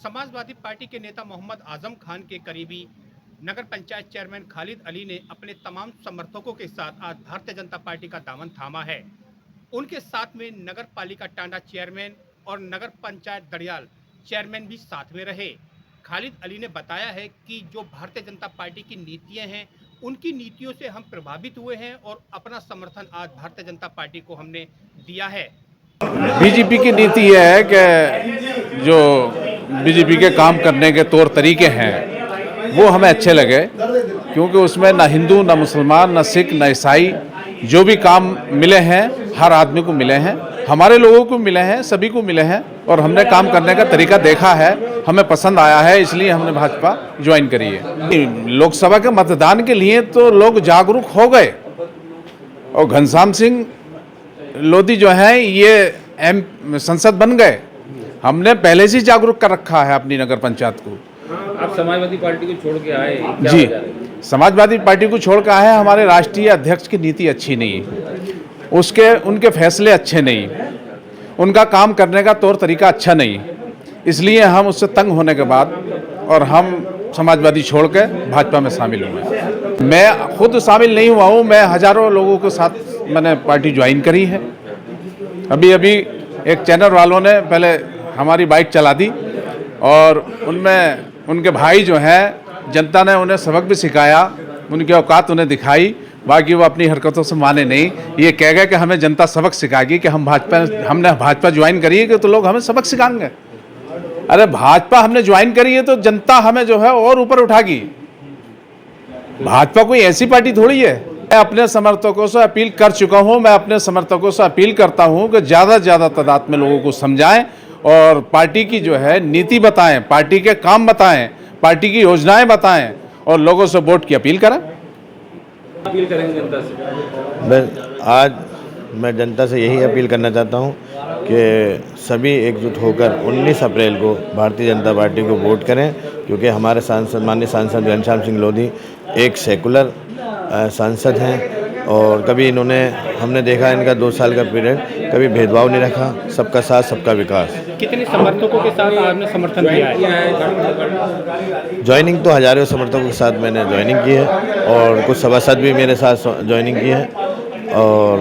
Samajwadi party के नेता मोहम्मद आजम खान के करीबी नगर पंचायत चेयरमैन खालिद अली ने अपने तमाम समर्थकों के साथ आज भारतीय जनता पार्टी का दामन थामा है। उनके साथ में नगर पालिका टांडा चेयरमैन और नगर पंचायत दड़ियाल चेयरमैन भी साथ में रहे। खालिद अली ने बताया है कि जो भारतीय जनता पार्टी की नीतियां हैं, उनकी नीतियों से हम प्रभावित हुए हैं और अपना समर्थन आज भारतीय जनता पार्टी को हमने दिया है। बीजेपी की नीति यह है कि जो बीजेपी के काम करने के तौर तरीके हैं वो हमें अच्छे लगे, क्योंकि उसमें ना हिंदू, ना मुसलमान, ना सिख, ना ईसाई, जो भी काम मिले हैं हर आदमी को मिले हैं, हमारे लोगों को मिले हैं, सभी को मिले हैं। और हमने काम करने का तरीका देखा है, हमें पसंद आया है, इसलिए हमने भाजपा ज्वाइन करी है। लोकसभा के मतदान के लिए तो लोग जागरूक हो गए और घनश्याम सिंह लोधी जो हैं ये संसद बन गए। हमने पहले से जागरूक कर रखा है अपनी नगर पंचायत को। आप समाजवादी पार्टी को छोड़ के आए, क्या जी, वजह है? समाजवादी पार्टी को छोड़ के आए हैं। हमारे राष्ट्रीय अध्यक्ष की नीति अच्छी नहीं, उनके फैसले अच्छे नहीं, उनका काम करने का तौर तरीका अच्छा नहीं, इसलिए हम उससे तंग होने के बाद और हम समाजवादी छोड़ के भाजपा में शामिल हुए। मैं खुद शामिल नहीं हुआ हूँ, मैं हजारों लोगों के साथ मैंने पार्टी ज्वाइन करी है। अभी एक चैनल वालों ने पहले हमारी बाइक चला दी और उनमें उनके भाई जो हैं, जनता ने उन्हें सबक भी सिखाया, उनकी औकात उन्हें दिखाई। बाकी वो अपनी हरकतों से माने नहीं, ये कह गए कि हमें जनता सबक सिखाएगी कि हमने भाजपा ज्वाइन करी है कि तो लोग हमें सबक सिखाएंगे। अरे भाजपा हमने ज्वाइन करी है तो जनता हमें जो है और ऊपर उठाएगी। भाजपा कोई ऐसी पार्टी थोड़ी है। मैं अपने समर्थकों से अपील कर चुका हूं, मैं अपने समर्थकों से अपील करता हूं कि ज़्यादा से ज़्यादा तादाद में लोगों को समझाएं और पार्टी की जो है नीति बताएं, पार्टी के काम बताएं, पार्टी की योजनाएं बताएं और लोगों से वोट की अपील करें। अपील करेंगे जनता से? आज मैं जनता से यही अपील करना चाहता हूं कि सभी एकजुट होकर 19 अप्रैल को भारतीय जनता पार्टी को वोट करें, क्योंकि हमारे सांसद, माननीय सांसद घनश्याम सिंह लोधी एक सेकुलर सांसद हैं और कभी हमने देखा इनका 2 साल का पीरियड, कभी भेदभाव नहीं रखा, सबका साथ सबका विकास। कितने समर्थकों के साथ आपने समर्थन दिया है? ज्वाइनिंग तो हजारों समर्थकों के साथ मैंने ज्वाइनिंग की है और कुछ सभासद भी मेरे साथ ज्वाइनिंग की है। और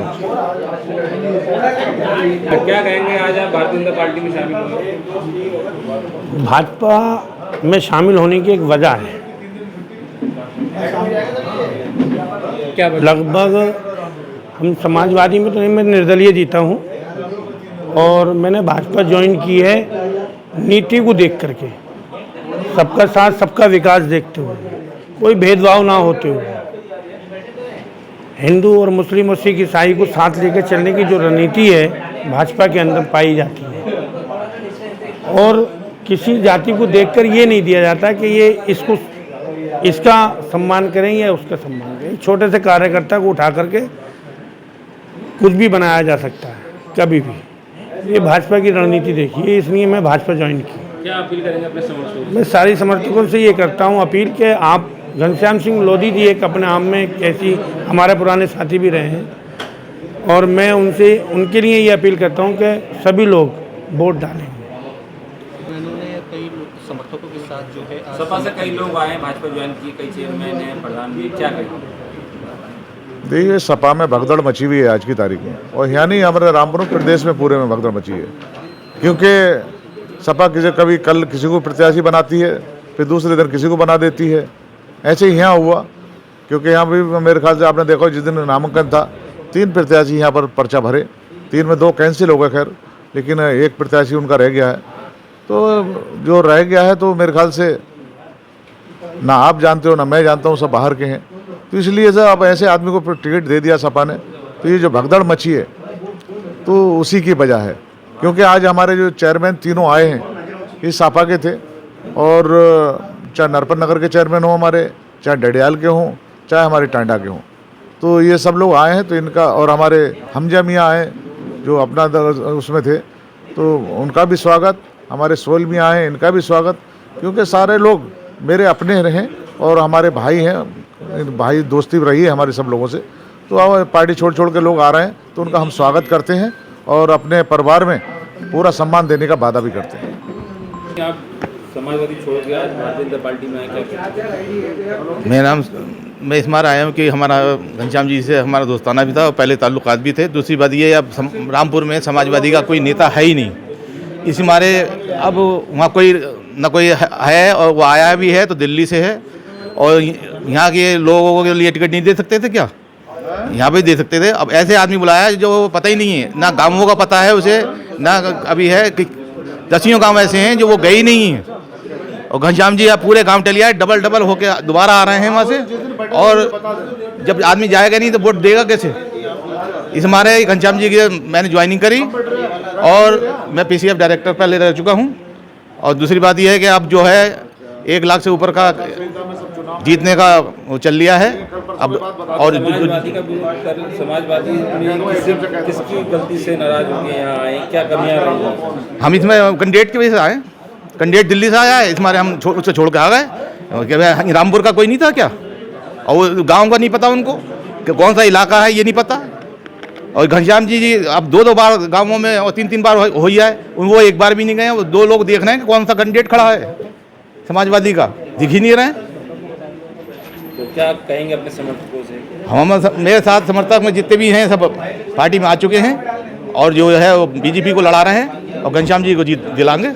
क्या कहेंगे, आज आप भारतीय जनता पार्टी में शामिल हुए? भाजपा में शामिल होने की एक वजह है। क्या लगभग हम समाजवादी में तो नहीं, मैं निर्दलीय जीता हूँ और मैंने भाजपा ज्वाइन की है नीति को देख करके, सबका साथ सबका विकास देखते हुए, कोई भेदभाव ना होते हुए, हिंदू और मुस्लिम और सिख ईसाई को साथ लेकर चलने की जो रणनीति है भाजपा के अंदर पाई जाती है। और किसी जाति को देखकर ये नहीं दिया जाता कि ये इसका सम्मान करें या उसका सम्मान करें। छोटे से कार्यकर्ता को उठा करके कुछ भी बनाया जा सकता है कभी भी। ये भाजपा की रणनीति देखिए, इसलिए मैं भाजपा ज्वाइन की। क्या अपील करेंगे अपने समर्थकों? मैं सारी समर्थकों से ये करता हूँ अपील कि आप, घनश्याम सिंह लोधी जी एक अपने आप में कैसी हमारे पुराने साथी भी रहे हैं और मैं उनके लिए ये अपील करता हूँ कि सभी लोग वोट डालें। उन्होंने कई समर्थकों के साथ जो है सपा से कई लोग आए, भाजपा ज्वाइन किए, कई चेयरमैन हैं, प्रधान भी, क्या कहेंगे? देखिए, सपा में भगदड़ मची हुई है आज की तारीख में, और यहाँ नहीं हमारे रामपुर प्रदेश में पूरे में भगदड़ मची है, क्योंकि सपा कभी कल किसी को प्रत्याशी बनाती है, फिर दूसरे दिन किसी को बना देती है। ऐसे ही यहाँ हुआ, क्योंकि यहाँ भी मेरे ख्याल से आपने देखा जिस दिन नामांकन था 3 प्रत्याशी यहाँ पर पर्चा भरे, 3 में 2 कैंसिल हो गए, खैर, लेकिन एक प्रत्याशी उनका रह गया है। तो जो रह गया है तो मेरे ख्याल से ना आप जानते हो ना मैं जानता हूँ, सब बाहर के हैं, तो इसलिए सर अब ऐसे आदमी को टिकट दे दिया सपा ने। तो ये जो भगदड़ मची है तो उसी की वजह है, क्योंकि आज हमारे जो चेयरमैन तीनों आए हैं ये सपा के थे, और चाहे नरपत नगर के चेयरमैन हो हमारे, चाहे डडियाल के हों, चाहे हमारे टांडा के हों, तो ये सब लोग आए हैं। तो इनका, और हमारे हमजा मियाँ आए जो अपना उसमें थे, तो उनका भी स्वागत, हमारे सोल मियाँ आए इनका भी स्वागत, क्योंकि सारे लोग मेरे अपने रहे और हमारे भाई हैं, भाई दोस्ती रही है हमारे सब लोगों से। तो अब पार्टी छोड़ के लोग आ रहे हैं तो उनका हम स्वागत करते हैं और अपने परिवार में पूरा सम्मान देने का वादा भी करते हैं। आप समाजवादी छोड़ के आज भारतीय जनता पार्टी में आए, क्या? मेरा नाम, मैं इस बार आया हूँ कि हमारा घनश्याम जी से हमारा दोस्ताना भी था और पहले ताल्लुकात भी थे। दूसरी बात ये, अब रामपुर में समाजवादी का कोई नेता है ही नहीं, इसी मारे अब वहाँ कोई न कोई है, और वो आया भी है तो दिल्ली से है। और यहाँ के लोगों के लिए टिकट नहीं दे सकते थे क्या? यहाँ पे दे सकते थे। अब ऐसे आदमी बुलाया जो पता ही नहीं है, ना गाँवों का पता है उसे, ना अभी है कि दसियों गाँव ऐसे हैं जो वो गए ही नहीं हैं। और घनश्याम जी आप पूरे गांव टलिया डबल डबल होके दोबारा आ रहे हैं वहाँ से, और जब आदमी जाएगा नहीं तो वोट देगा कैसे? इस हमारे घनश्याम जी की मैंने ज्वाइनिंग करी और मैं पीसीएफ डायरेक्टर पहले रह चुका हूँ। और दूसरी बात यह है कि अब जो है 1 लाख से ऊपर का जीतने का वो चल लिया है अब। और समाजवादी का विरोध कर, समाजवादी किसकी गलती से नाराज हो गए यहाँ आए, क्या कमियाँ रही? हम इसमें कैंडिडेट की वजह से आए, कैंडिडेट दिल्ली से आया है, इस मारे हम उससे छोड़ के आ गए। क्या रामपुर का कोई नहीं था क्या? और वो गांव का नहीं पता उनको कि कौन सा इलाका है, ये नहीं पता। और घनश्याम जी अब 2-2 बार गांवों में और 3-3 बार हो ही है, वो 1 बार भी नहीं गए। वो 2 लोग देख रहे हैं कि कौन सा कैंडिडेट खड़ा है समाजवादी का, दिख ही नहीं रहे। तो क्या कहेंगे अपने समर्थकों से? हम, मेरे साथ समर्थक में जितने भी हैं सब पार्टी में आ चुके हैं और जो है वो बीजेपी को लड़ा रहे हैं और घनश्याम जी को जीत दिलाएंगे।